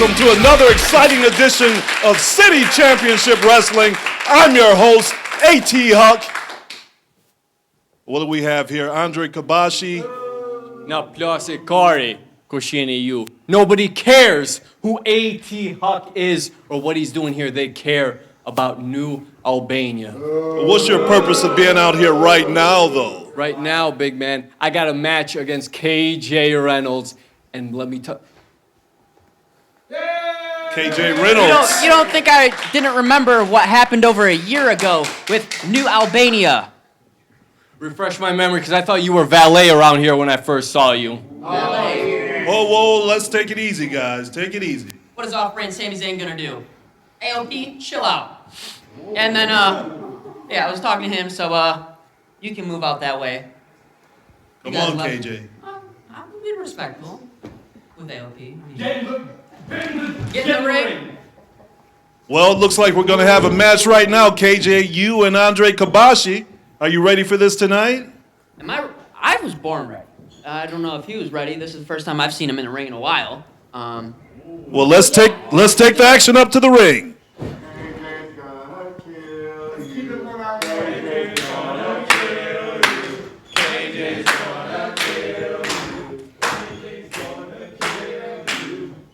welcome to another exciting edition of City Championship Wrestling. I'm your host, A.T. Huck. What do we have here? Andre Kabashi. Na plase kari koshini you. Nobody cares who A.T. Huck is or what he's doing here. They care about New Albania. What's your purpose of being out here right now, though? Right now, big man, I got a match against K.J. Reynolds, and let me tell. K.J. Reynolds. You don't think I didn't remember what happened over a year ago with New Albania? Refresh my memory, because I thought you were valet around here when I first saw you. Whoa, let's take it easy, guys. Take it easy. What is off-brand Sami Zayn gonna do? AOP, chill out. And then, yeah, I was talking to him, so, you can move out that way. Come on, KJ. I'm being respectful with AOP. Get in the ring. Well, it looks like we're going to have a match right now, KJ. You and Andre Kabashi. Are you ready for this tonight? I was born ready. I don't know if he was ready. This is the first time I've seen him in the ring in a while. Well, let's take the action up to the ring.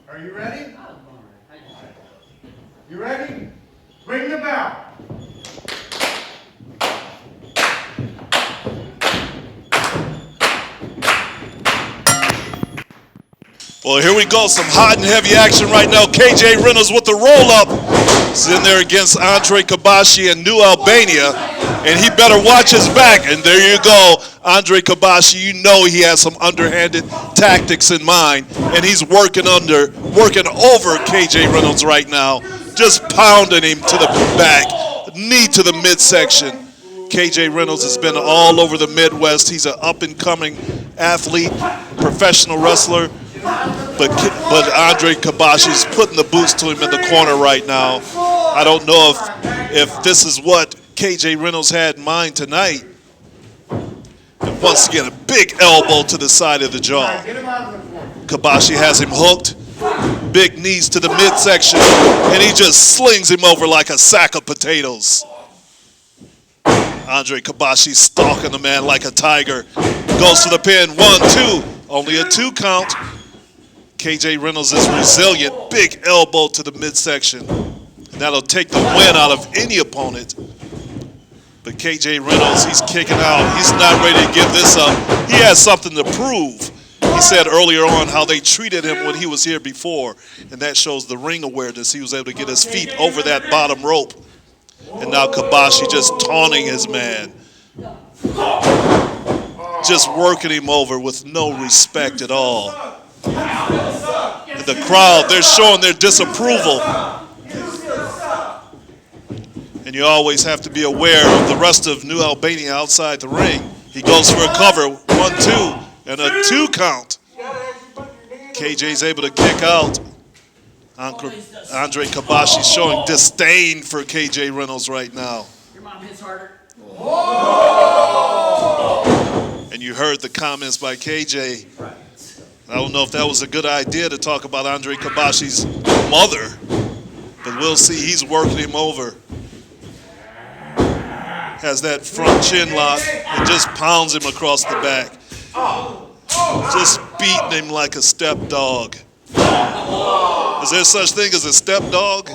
Are you ready? You ready? Ring the bell. Well, here we go. Some hot and heavy action right now. KJ Reynolds with the roll-up. He's in there against Andre Kabashi and New Albania. And he better watch his back. And there you go. Andre Kabashi, you know he has some underhanded tactics in mind. And he's working over KJ Reynolds right now. Just pounding him to the back. Knee to the midsection. KJ Reynolds has been all over the Midwest. He's an up-and-coming athlete, professional wrestler. But Andre Kabashi's putting the boots to him in the corner right now. I don't know if this is what KJ Reynolds had in mind tonight. And once again, a big elbow to the side of the jaw. Kabashi has him hooked. Big knees to the midsection. And he just slings him over like a sack of potatoes. Andre Kabashi stalking the man like a tiger. Goes to the pin. 1, 2. Only a 2 count. KJ Reynolds is resilient. Big elbow to the midsection. And that'll take the win out of any opponent. But KJ Reynolds, he's kicking out. He's not ready to give this up. He has something to prove. He said earlier on how they treated him when he was here before. And that shows the ring awareness. He was able to get his feet over that bottom rope. And now Kabashi just taunting his man. Just working him over with no respect at all. And the crowd, they're showing their disapproval. And you always have to be aware of the rest of New Albania outside the ring. He goes for a cover, 1, 2, and a 2 count. KJ's able to kick out. Andre Kabashi showing disdain for KJ Reynolds right now. Your mom hits harder. And you heard the comments by KJ. I don't know if that was a good idea to talk about Andre Kabashi's mother, but we'll see. He's working him over. Has that front chin lock and just pounds him across the back. Just beating him like a step dog. Is there such thing as a step dog?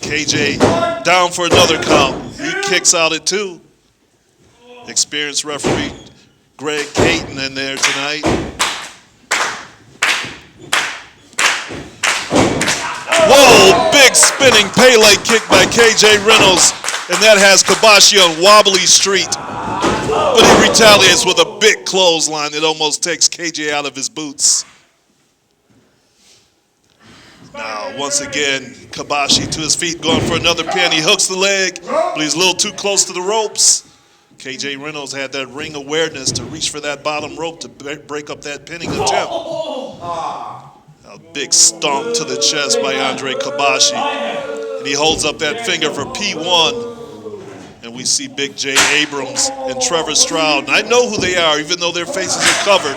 KJ down for another count. He kicks out at 2. Experienced referee Greg Caton in there tonight. Whoa, big spinning Pele kick by KJ Reynolds. And that has Kabashi on wobbly street. But he retaliates with a big clothesline that almost takes KJ out of his boots. Now, once again, Kabashi to his feet, going for another pin. He hooks the leg, but he's a little too close to the ropes. KJ Reynolds had that ring awareness to reach for that bottom rope to break up that pinning attempt. A big stomp to the chest by Andre Kabashi. And he holds up that finger for P1. And we see big Jay Abrams and Trevor Stroud. And I know who they are, even though their faces are covered.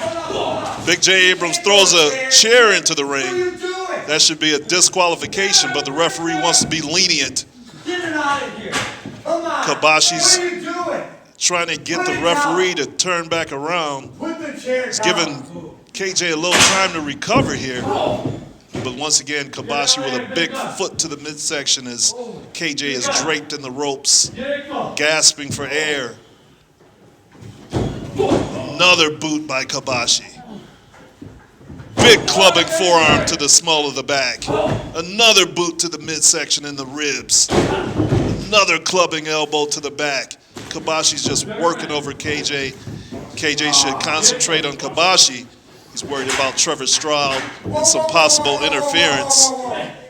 Big Jay Abrams throws a chair into the What are ring. you doing? That should be a disqualification, but the referee wants to be lenient. Get it out of here. Come on. Kabashi's What are you doing? trying to get the referee to turn back around. Put the chair He's down. giving KJ a little time to recover here. But once again, Kabashi with a big foot to the midsection as KJ is draped in the ropes, gasping for air. Another boot by Kabashi. Big clubbing forearm to the small of the back. Another boot to the midsection and the ribs. Another clubbing elbow to the back. Kabashi's just working over KJ. KJ should concentrate on Kabashi. He's worried about Trevor Stroud and some possible interference.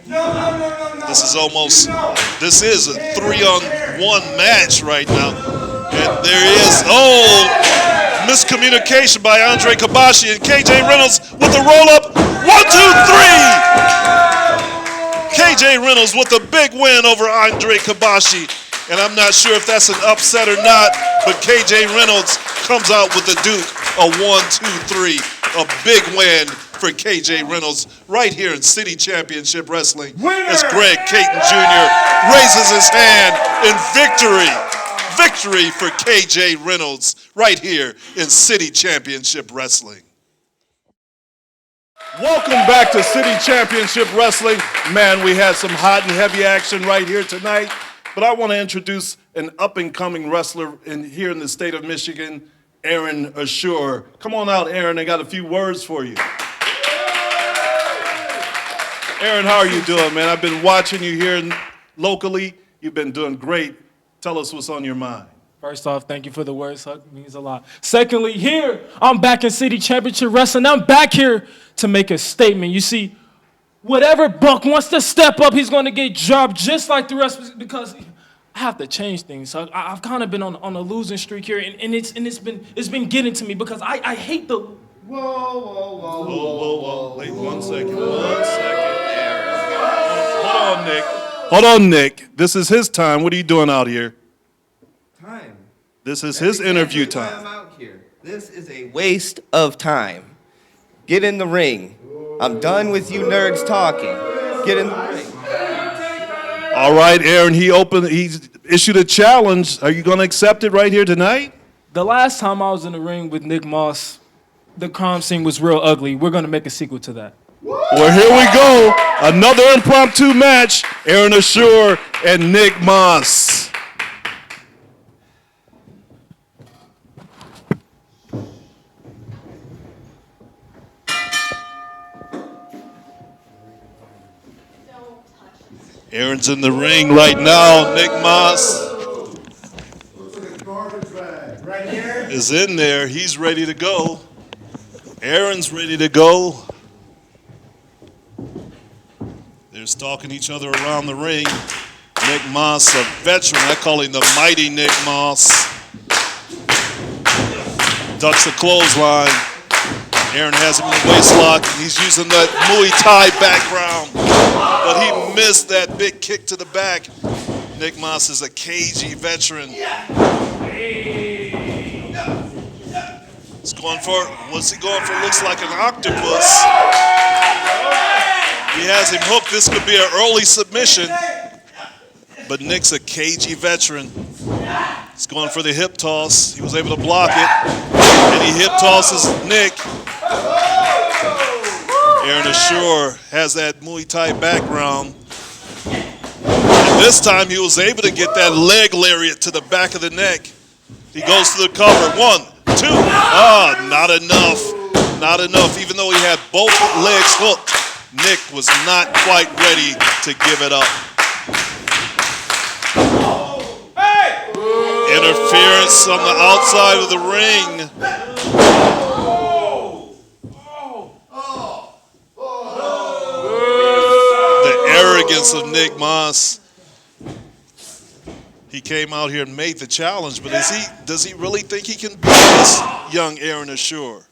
No. This is a 3-on-1 match right now. And there is, miscommunication by Andre Kabashi and KJ Reynolds with the roll-up. 1, 2, 3! KJ Reynolds with a big win over Andre Kabashi. And I'm not sure if that's an upset or not, but KJ Reynolds comes out with the Duke, a 1, 2, 3. A big win for KJ Reynolds right here in City Championship Wrestling as Greg Caton Jr. raises his hand in victory. Victory for KJ Reynolds right here in City Championship Wrestling. Welcome back to City Championship Wrestling. Man, we had some hot and heavy action right here tonight. But I want to introduce an up-and-coming wrestler here in the state of Michigan, Aaron Ashuraa. Come on out, Aaron. I got a few words for you. Aaron, how are you doing, man? I've been watching you here locally. You've been doing great. Tell us what's on your mind. First off, thank you for the words. It means a lot. Secondly, here, I'm back in City Championship Wrestling. I'm back here to make a statement. You see, whatever Buck wants to step up, he's going to get dropped just like the rest of us because I have to change things. So I've kind of been on a losing streak here, and it's been getting to me because I hate the. Whoa. Wait 1 second. Hold on, Nick. This is his time. What are you doing out here? Time. This is his interview Why I'm time. out here. This is a waste of time. Get in the ring. I'm done with you nerds talking. Get in the ring. All right, Aaron, he issued a challenge. Are you going to accept it right here tonight? The last time I was in the ring with Nick Moss, the crime scene was real ugly. We're going to make a sequel to that. Well, here we go. Another impromptu match. Aaron Ashuraa and Nick Moss. Aaron's in the ring right now. Nick Moss Looks like a garbage bag. Right here. is in there. He's ready to go. Aaron's ready to go. They're stalking each other around the ring. Nick Moss, a veteran. I call him the mighty Nick Moss. Ducks the clothesline. Aaron has him in the waist lock. He's using that Muay Thai background. But he missed that big kick to the back. Nick Moss is a cagey veteran. He's going for, what's he going for? Looks like an octopus. He has him hooked. This could be an early submission. But Nick's a cagey veteran. He's going for the hip toss. He was able to block it. And he hip tosses Nick. Aaron Ashuraa has that Muay Thai background. And this time he was able to get that leg lariat to the back of the neck. He goes to the cover. 1, 2. Not enough. Not enough. Even though he had both legs hooked, Nick was not quite ready to give it up. Interference on the outside of the ring. The arrogance of Nick Moss. He came out here and made the challenge, but does he really think he can beat this young Aaron Ashuraa?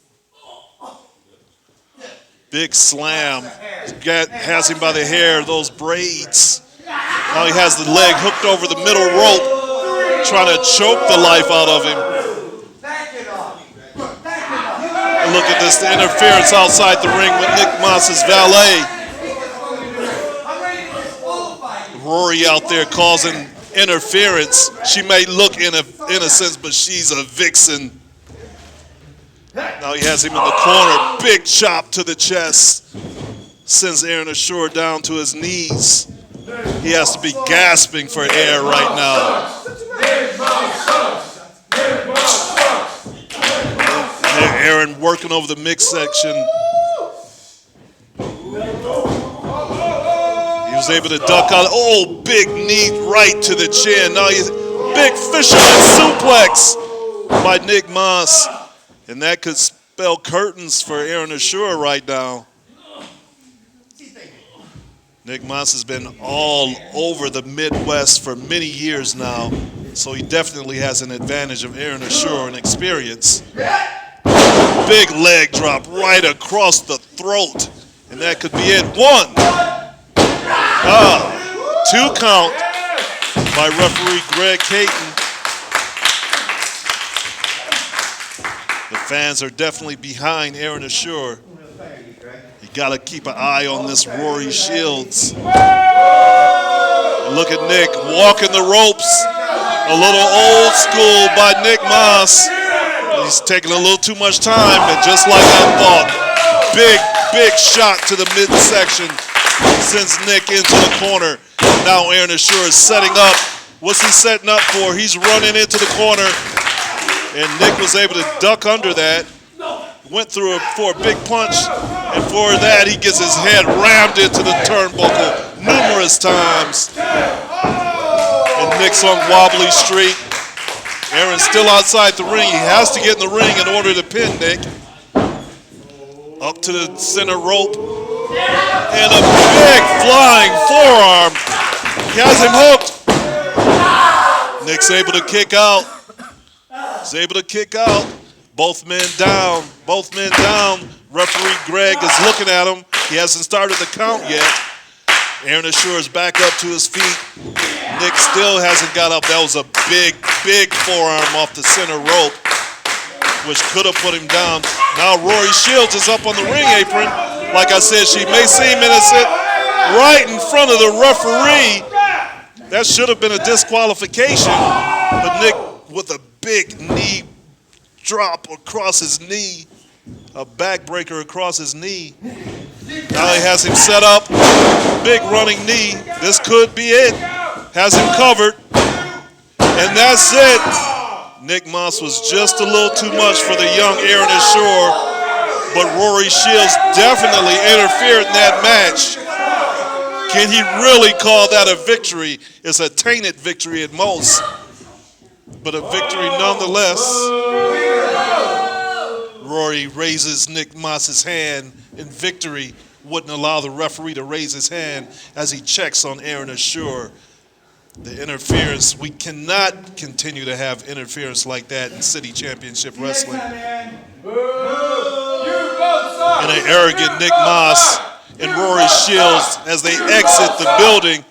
Big slam. Has him by the hair, those braids. Now he has the leg hooked over the middle rope, trying to choke the life out of him. Look at this, the interference outside the ring with Nick Moss's valet. Rory out there causing interference. She may look innocent, but she's a vixen. Now he has him in the corner. Big chop to the chest. Sends Aaron Ashuraa down to his knees. He has to be gasping for air right now. Aaron working over the mix section. He was able to duck out. Oh, big knee right to the chin. Now he's big fisherman suplex by Nick Moss. And that could spell curtains for Aaron Ashuraa right now. Nick Moss has been all over the Midwest for many years now, so he definitely has an advantage of Aaron Ashuraa in experience. Big leg drop right across the throat, and that could be it. 1. 2 count by referee Greg Caton. The fans are definitely behind Aaron Ashuraa. You got to keep an eye on this Rory Shields. Look at Nick walking the ropes. A little old school by Nick Moss. He's taking a little too much time, and just like I thought, big shot to the midsection sends Nick into the corner. Now Aaron Ashuraa is setting up. What's he setting up for? He's running into the corner, and Nick was able to duck under that. Went through it for a big punch, and for that he gets his head rammed into the turnbuckle numerous times. And Nick's on wobbly street. Aaron's still outside the ring. He has to get in the ring in order to pin Nick. Up to the center rope. And a big flying forearm. He has him hooked. Nick's able to kick out. He's able to kick out. Both men down. Both men down. Referee Greg is looking at him. He hasn't started the count yet. Aaron Ashuraa is back up to his feet. Nick still hasn't got up. That was a big forearm off the center rope, which could have put him down. Now Rory Shields is up on the ring apron. Like I said, she may seem innocent. Right in front of the referee. That should have been a disqualification. But Nick with a big knee drop across his knee. A backbreaker across his knee. Now he has him set up. Big running knee. This could be it. Has him covered. And that's it. Nick Moss was just a little too much for the young Aaron Ashuraa. But Rory Shields definitely interfered in that match. Can he really call that a victory? It's a tainted victory at most. But a victory nonetheless. Rory raises Nick Moss's hand in victory. Wouldn't allow the referee to raise his hand as he checks on Aaron Ashuraa. The interference, we cannot continue to have interference like that in City Championship Wrestling. And an arrogant Nick Moss and Rory Shields as they exit the building,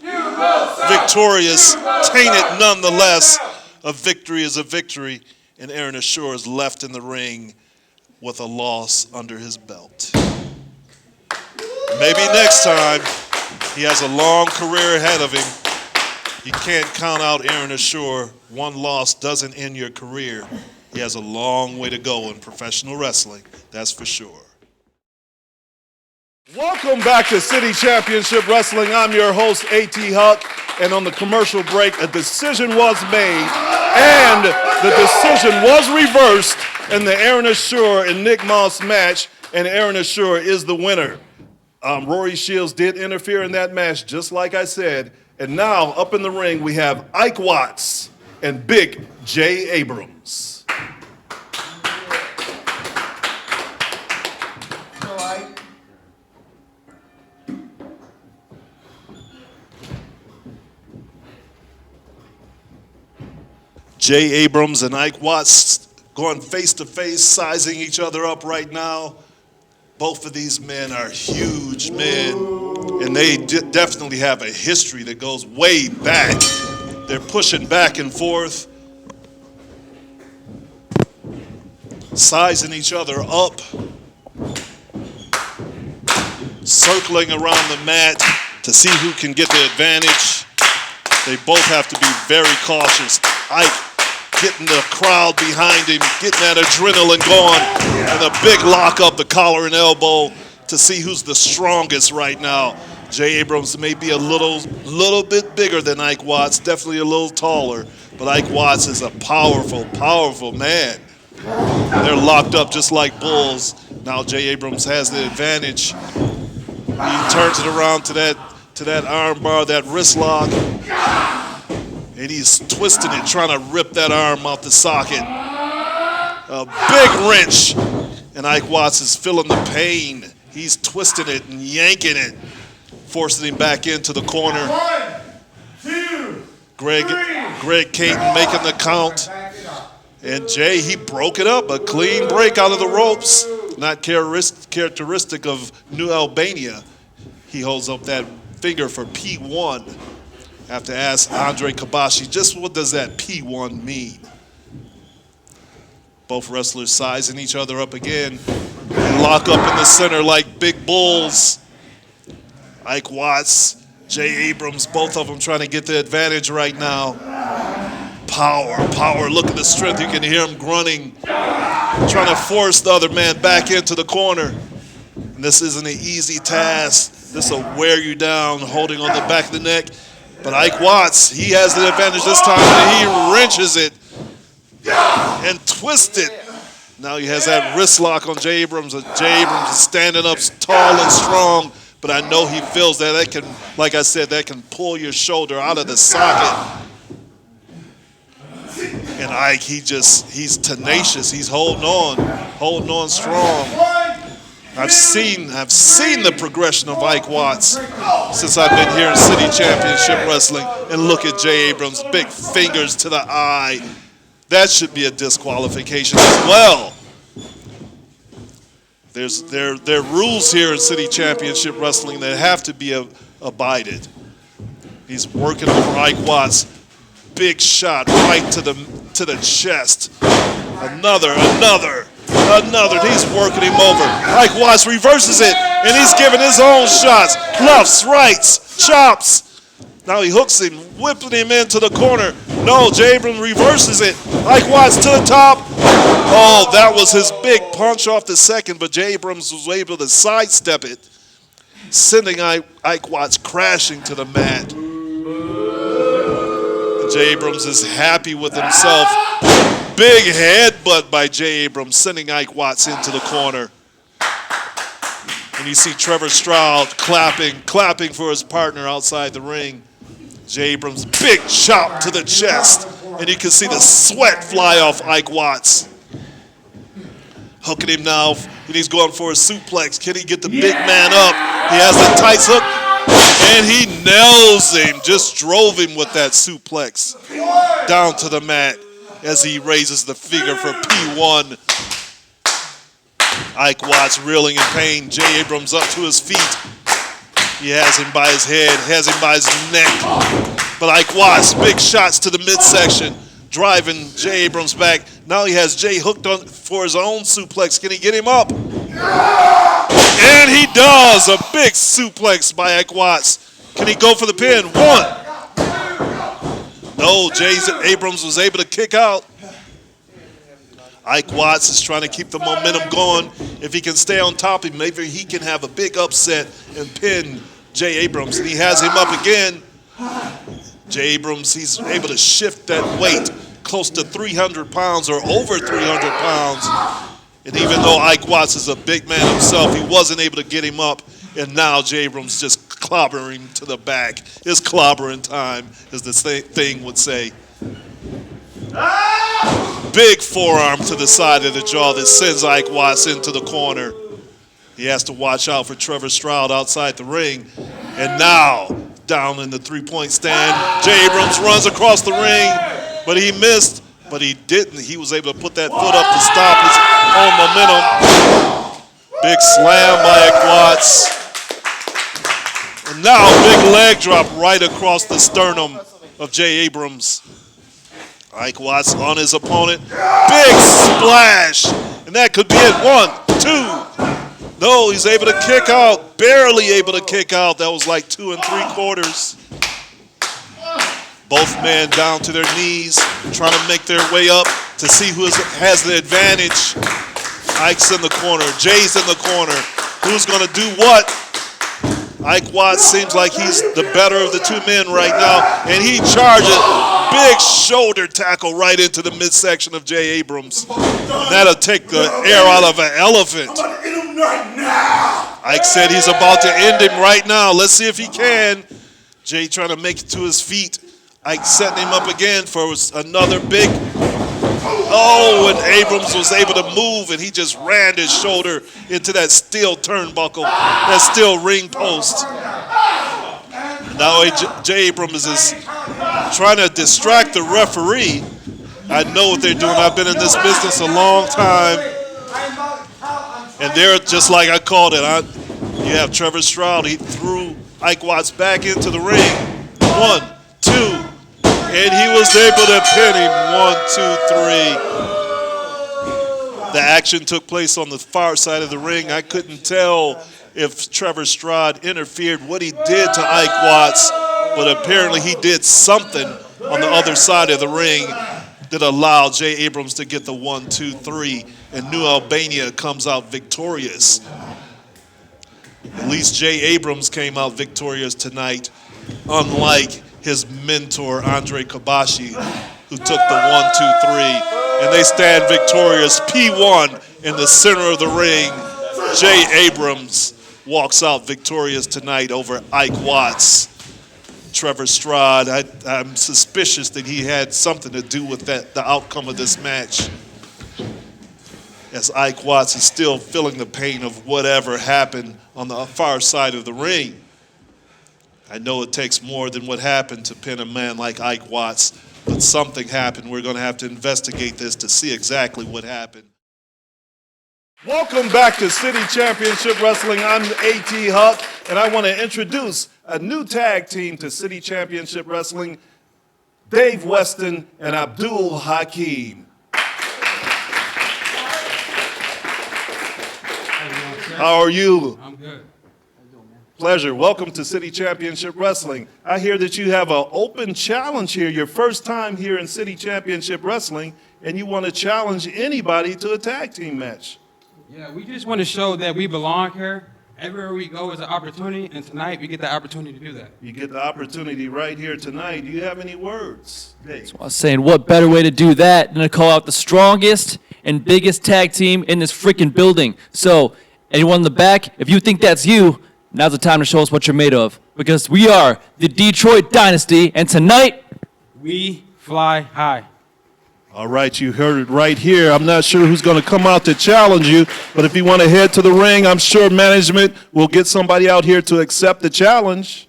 victorious, tainted nonetheless. A victory is a victory, and Aaron Ashuraa is left in the ring with a loss under his belt. Maybe next time. He has a long career ahead of him. You can't count out Aaron Ashuraa. One loss doesn't end your career. He has a long way to go in professional wrestling, that's for sure. Welcome back to City Championship Wrestling. I'm your host, A.T. Huck, and on the commercial break, a decision was made, and the decision was reversed in the Aaron Ashuraa and Nick Moss match, and Aaron Ashuraa is the winner. Rory Shields did interfere in that match, just like I said. And now, up in the ring, we have Ike Watts and big Jay Abrams. Jay Abrams and Ike Watts going face to face, sizing each other up right now. Both of these men are huge men, and they definitely have a history that goes way back. They're pushing back and forth, sizing each other up. circling around the mat to see who can get the advantage. They both have to be very cautious. Ike getting the crowd behind him, getting that adrenaline going, and a big lock up the collar and elbow to see who's the strongest right now. Jay Abrams may be a little bit bigger than Ike Watts, definitely a little taller, but Ike Watts is a powerful, powerful man. They're locked up just like bulls. Now Jay Abrams has the advantage. He turns it around to that arm bar, that wrist lock, and he's twisting it, trying to rip that arm off the socket. A big wrench, and Ike Watts is feeling the pain. He's twisting it and yanking it, forcing him back into the corner. 1, 2, Greg Caton making the count. And Jay, he broke it up, a clean break out of the ropes. Not characteristic of New Albania. He holds up that finger for P1. I have to ask Andre Kabashi, just what does that P1 mean? Both wrestlers sizing each other up again. They lock up in the center like big bulls. Ike Watts, Jay Abrams, both of them trying to get the advantage right now. Power, power, look at the strength. You can hear him grunting, trying to force the other man back into the corner. And this isn't an easy task. This will wear you down, holding on the back of the neck. But Ike Watts, he has the advantage this time, and he wrenches it and twists it. Now he has that wrist lock on Jay Abrams. Jay Abrams is standing up tall and strong, but I know he feels that can, like I said, that can pull your shoulder out of the socket. And Ike, he's tenacious. He's holding on strong. I've seen the progression of Ike Watts since I've been here in City Championship Wrestling. And look at Jay Abrams, big fingers to the eye. That should be a disqualification as well. There are rules here in City Championship Wrestling that have to be abided. He's working over Ike Watts. Big shot right to the chest. Another. He's working him over. Ike Watts reverses it, and he's giving his own shots. Lefts, rights, chops. Now he hooks him, whipping him into the corner. No, Jay Abrams reverses it. Ike Watts to the top. Oh, that was his big punch off the second, but Jay Abrams was able to sidestep it, sending Ike Watts crashing to the mat. Jay Abrams is happy with himself. Big headbutt by Jay Abrams, sending Ike Watts into the corner. And you see Trevor Stroud clapping for his partner outside the ring. Jay Abrams, big chop to the chest. And you can see the sweat fly off Ike Watts. Hooking him now, and he's going for a suplex. Can he get the big man up? He has the tight hook. And he nails him, just drove him with that suplex down to the mat as he raises the figure for P1. Ike Watts reeling in pain. Jay Abrams up to his feet. He has him by his head, has him by his neck. But Ike Watts, big shots to the midsection, driving Jay Abrams back. Now he has Jay hooked on for his own suplex. Can he get him up? And he does, a big suplex by Ike Watts. Can he go for the pin? 1. No, Jay Abrams was able to kick out. Ike Watts is trying to keep the momentum going. If he can stay on top of him, maybe he can have a big upset and pin Jay Abrams. And he has him up again. Jay Abrams, he's able to shift that weight close to 300 pounds or over 300 pounds. And even though Ike Watts is a big man himself, he wasn't able to get him up. And now Jay Abrams just clobbering him to the back. It's clobbering time, as the thing would say. Big forearm to the side of the jaw that sends Ike Watts into the corner. He has to watch out for Trevor Stroud outside the ring. And now, down in the three-point stand, Jay Abrams runs across the ring, but he missed. But he didn't. He was able to put that foot up to stop his own momentum. Big slam by Ike Watts. And now big leg drop right across the sternum of Jay Abrams. Ike Watts on his opponent. Big splash. And that could be it. 1, 2. No, he's able to kick out. Barely able to kick out. That was like 2 3/4. Both men down to their knees, trying to make their way up to see who has the advantage. Ike's in the corner. Jay's in the corner. Who's going to do what? Ike Watts seems like he's the better of the two men right now, and he charges. Big shoulder tackle right into the midsection of Jay Abrams. And that'll take the air out of an elephant. Ike said he's about to end him right now. Let's see if he can. Jay trying to make it to his feet. Ike setting him up again for another big. Oh, and Abrams was able to move, and he just ran his shoulder into that steel turnbuckle, that steel ring post. Now Jay Abrams is trying to distract the referee. I know what they're doing. I've been in this business a long time. And they're just like I called it. You have Trevor Stroud. He threw Ike Watts back into the ring. 1, 2. And he was able to pin him. 1, 2, 3. The action took place on the far side of the ring. I couldn't tell if Trevor Stroud interfered, what he did to Ike Watts, but apparently he did something on the other side of the ring that allowed Jay Abrams to get the 1, 2, 3, and New Albania comes out victorious. At least Jay Abrams came out victorious tonight, unlike his mentor, Andre Kabashi, who took the 1, 2, 3, and they stand victorious. P1 in the center of the ring. Jay Abrams walks out victorious tonight over Ike Watts. Trevor Stroud, I'm suspicious that he had something to do with the outcome of this match. As Ike Watts is still feeling the pain of whatever happened on the far side of the ring. I know it takes more than what happened to pin a man like Ike Watts, but something happened. We're going to have to investigate this to see exactly what happened. Welcome back to City Championship Wrestling. I'm A.T. Huck, and I want to introduce a new tag team to City Championship Wrestling, Dave Weston and Abdul Hakeem. How are you? I'm good. Pleasure. Welcome to City Championship Wrestling. I hear that you have an open challenge here, your first time here in City Championship Wrestling, and you want to challenge anybody to a tag team match. Yeah, we just want to show that we belong here. Everywhere we go is an opportunity, and tonight we get the opportunity to do that. You get the opportunity right here tonight. Do you have any words, Dave? I was saying, what better way to do that than to call out the strongest and biggest tag team in this freaking building. So, anyone in the back, if you think that's you, now's the time to show us what you're made of. Because we are the Detroit Dynasty, and tonight, We fly high. All right, you heard it right here. I'm not sure who's going to come out to challenge you, but if you want to head to the ring, I'm sure management will get somebody out here to accept the challenge.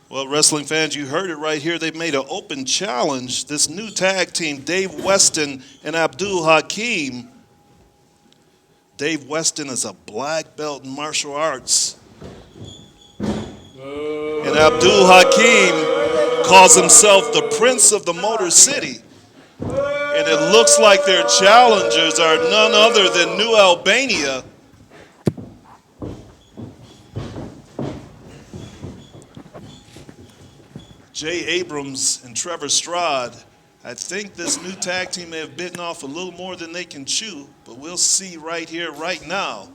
Well, wrestling fans, you heard it right here. They've made an open challenge. This new tag team, Dave Weston and Abdul Hakeem. Dave Weston is a black belt in martial arts. And Abdul Hakeem calls himself the Prince of the Motor City. And it looks like their challengers are none other than New Albania. Jay Abrams and Trevor Stroud. I think this new tag team may have bitten off a little more than they can chew, but we'll see right here, right now.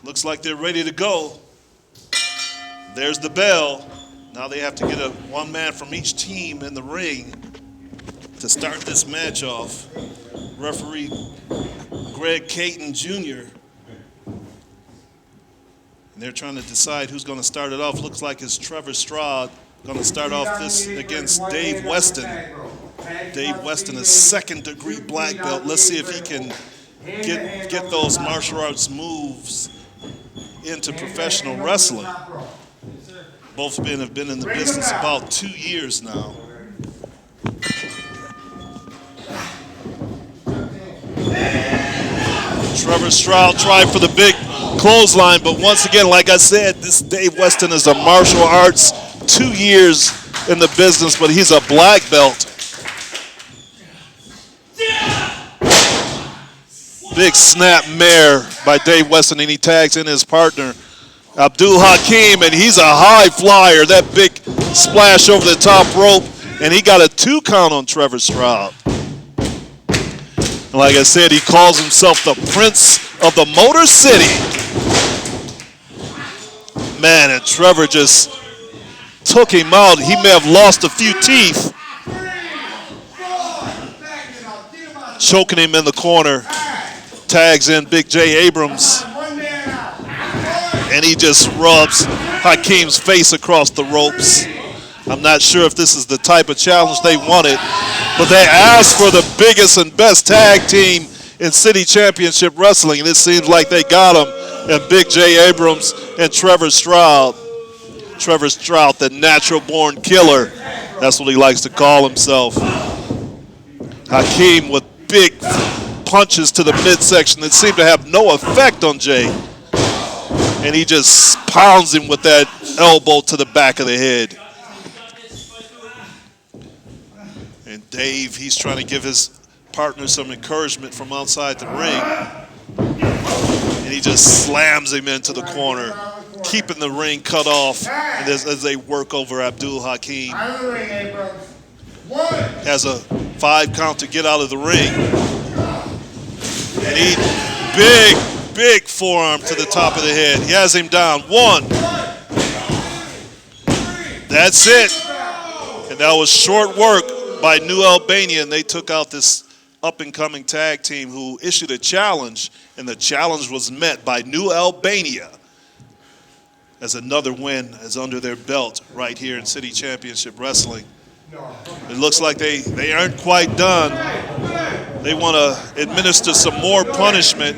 Looks like they're ready to go. There's the bell. Now they have to get one man from each team in the ring to start this match off. Referee Greg Caton Jr. And they're trying to decide who's going to start it off. Looks like it's Trevor Stroud. Going to start off this against Dave Weston. Dave Weston is second-degree black belt. Let's see if he can get those martial arts moves into professional wrestling. Both men have been in the business about 2 years now. Trevor Stroud tried for the big clothesline, but once again, like I said, this Dave Weston is a martial arts, 2 years in the business, but he's a black belt. Big snap mare by Dave Weston, and he tags in his partner, Abdul Hakeem, and he's a high flyer. That big splash over the top rope, and he got a 2 count on Trevor Stroud. And like I said, he calls himself the Prince of the Motor City. Man, and Trevor just took him out. He may have lost a few teeth. Choking him in the corner. Tags in Big Jay Abrams. And he just rubs Hakeem's face across the ropes. I'm not sure if this is the type of challenge they wanted, but they asked for the biggest and best tag team in City Championship Wrestling, and it seems like they got him, and Big Jay Abrams and Trevor Stroud. Trevor Stroud, the natural-born killer. That's what he likes to call himself. Hakeem with big punches to the midsection that seem to have no effect on Jay. And he just pounds him with that elbow to the back of the head. And Dave, he's trying to give his partner some encouragement from outside the ring. And he just slams him into the corner, keeping the ring cut off and as they work over Abdul Hakeem. Has a 5 count to get out of the ring. And he, big forearm to the top of the head. He has him down. 1. That's it. And that was short work by New Albania, and they took out this up-and-coming tag team who issued a challenge, and the challenge was met by New Albania as another win is under their belt right here in City Championship Wrestling. It looks like they aren't quite done. They want to administer some more punishment.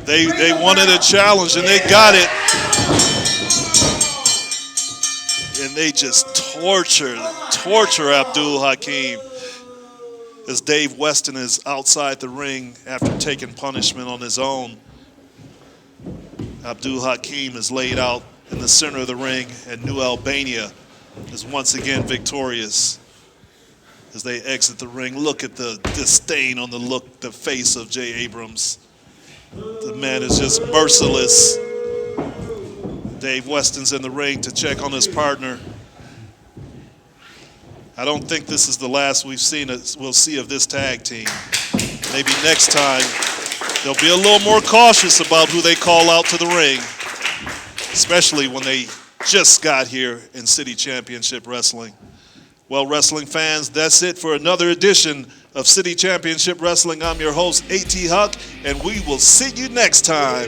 They wanted a challenge, and they got it. And they just torture Abdul Hakeem as Dave Weston is outside the ring after taking punishment on his own. Abdul Hakeem is laid out in the center of the ring, and New Albania is once again victorious. As they exit the ring, look at the disdain on the face of Jay Abrams. The man is just merciless. Dave Weston's in the ring to check on his partner. I don't think this is the last we'll see of this tag team. Maybe next time they'll be a little more cautious about who they call out to the ring, especially when they just got here in City Championship Wrestling. Well, wrestling fans, that's it for another edition of City Championship Wrestling. I'm your host, A.T. Huck, and we will see you next time.